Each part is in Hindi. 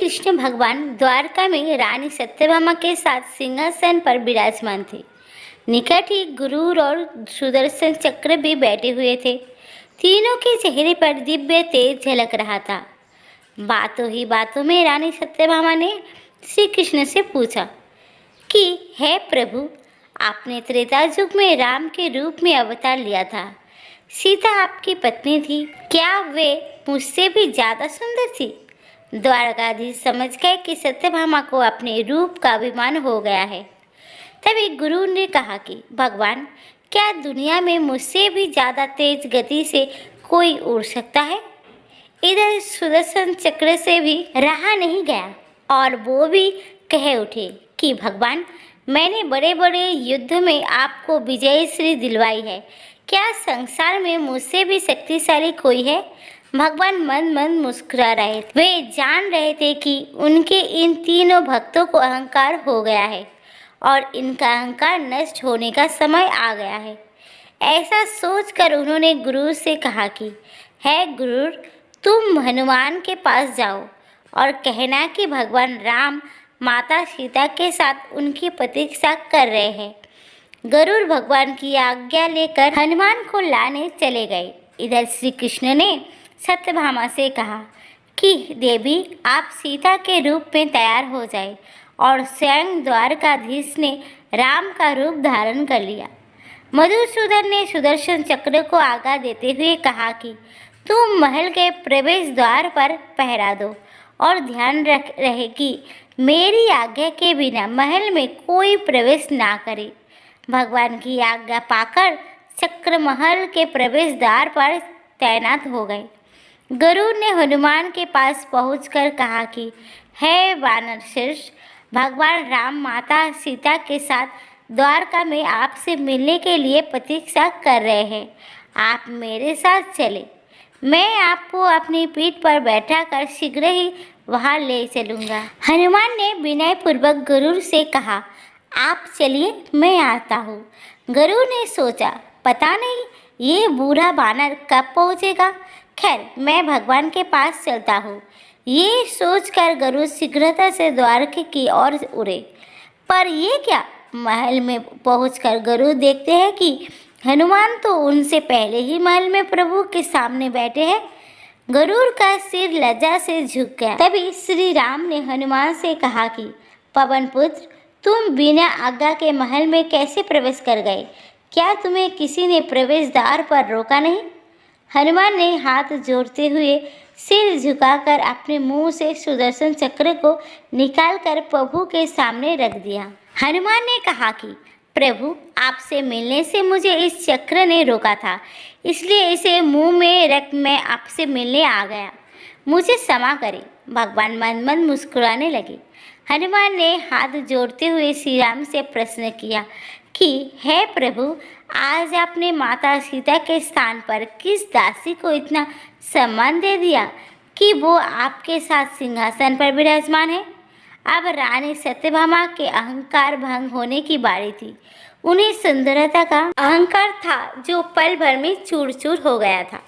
कृष्ण भगवान द्वारका में रानी सत्यभामा के साथ सिंहासन पर विराजमान थे। निकट ही गुरूर और सुदर्शन चक्र भी बैठे हुए थे। तीनों के चेहरे पर दिव्य तेज झलक रहा था। बातों ही बातों में रानी सत्यभामा ने श्री कृष्ण से पूछा कि हे प्रभु, आपने त्रेता युग में राम के रूप में अवतार लिया था। सीता आपकी पत्नी थी, क्या वे मुझसे भी ज़्यादा सुंदर थी? द्वारकाधीश समझ गए कि सत्यभामा को अपने रूप का अभिमान हो गया है। तभी गुरु ने कहा कि भगवान, क्या दुनिया में मुझसे भी ज़्यादा तेज गति से कोई उड़ सकता है? इधर सुदर्शन चक्र से भी रहा नहीं गया और वो भी कह उठे कि भगवान, मैंने बड़े बड़े युद्ध में आपको विजयश्री दिलवाई है। क्या संसार में मुझसे भी शक्तिशाली कोई है? भगवान मन मन मुस्कुरा रहे थे। वे जान रहे थे कि उनके इन तीनों भक्तों को अहंकार हो गया है और इनका अहंकार नष्ट होने का समय आ गया है। ऐसा सोचकर उन्होंने गुरु से कहा कि हे गुरु, तुम हनुमान के पास जाओ और कहना कि भगवान राम माता सीता के साथ उनकी प्रतीक्षा कर रहे हैं। गरुड़ भगवान की आज्ञा लेकर हनुमान को लाने चले गए। इधर श्री कृष्ण ने सत्यभामा से कहा कि देवी, आप सीता के रूप में तैयार हो जाए। और स्वयं द्वारकाधीश ने राम का रूप धारण कर लिया। मधुसूदन ने सुदर्शन चक्र को आज्ञा देते हुए कहा कि तुम महल के प्रवेश द्वार पर पहरा दो और ध्यान रहे कि मेरी आज्ञा के बिना महल में कोई प्रवेश ना करे। भगवान की आज्ञा पाकर चक्र महल के प्रवेश द्वार पर तैनात हो गए। गरुड़ ने हनुमान के पास पहुंचकर कहा कि हे वानर श्रेष्ठ, भगवान राम माता सीता के साथ द्वारका में आपसे मिलने के लिए प्रतीक्षा कर रहे हैं। आप मेरे साथ चले, मैं आपको अपनी पीठ पर बैठाकर शीघ्र ही वहां ले चलूँगा। हनुमान ने विनयपूर्वक गरुड़ से कहा, आप चलिए, मैं आता हूँ। गरुड़ ने सोचा, पता नहीं ये बूढ़ा बानर कब पहुँचेगा। खैर, मैं भगवान के पास चलता हूँ। ये सोचकर गरुड़ शीघ्रता से द्वारका की ओर उड़े। पर ये क्या, महल में पहुंचकर गरुड़ देखते हैं कि हनुमान तो उनसे पहले ही महल में प्रभु के सामने बैठे हैं। गरुड़ का सिर लज्जा से झुक गया। तभी श्री राम ने हनुमान से कहा कि पवन पुत्र, तुम बिना आज्ञा के महल में कैसे प्रवेश कर गए? क्या तुम्हें किसी ने प्रवेश द्वार पर रोका नहीं? हनुमान ने हाथ जोड़ते हुए सिर झुकाकर अपने मुंह से सुदर्शन चक्र को निकालकर प्रभु के सामने रख दिया। हनुमान ने कहा कि प्रभु, आपसे मिलने से मुझे इस चक्र ने रोका था, इसलिए इसे मुंह में रख मैं आपसे मिलने आ गया। मुझे क्षमा करें। भगवान मन मन मुस्कुराने लगे। हनुमान ने हाथ जोड़ते हुए श्री राम से प्रश्न किया कि हे प्रभु, आज आपने माता सीता के स्थान पर किस दासी को इतना सम्मान दे दिया कि वो आपके साथ सिंहासन पर विराजमान है? अब रानी सत्यभामा के अहंकार भंग होने की बारी थी। उन्हें सुंदरता का अहंकार था जो पल भर में चूर चूर हो गया था।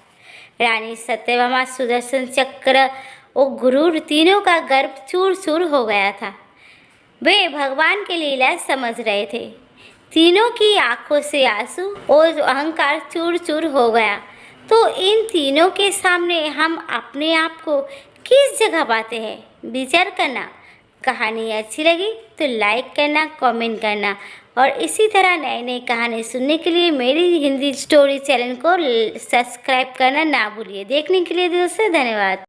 रानी सत्यभामा, सुदर्शन चक्र और गुरूर तीनों का गर्भ चूर चूर हो गया था। वे भगवान की लीला समझ रहे थे। तीनों की आंखों से आंसू और अहंकार चूर चूर हो गया। तो इन तीनों के सामने हम अपने आप को किस जगह पाते हैं? विचार करना। कहानी अच्छी लगी तो लाइक करना, कमेंट करना और इसी तरह नई नई कहानी सुनने के लिए मेरी हिंदी स्टोरी चैनल को सब्सक्राइब करना ना भूलिए। देखने के लिए दिल से धन्यवाद।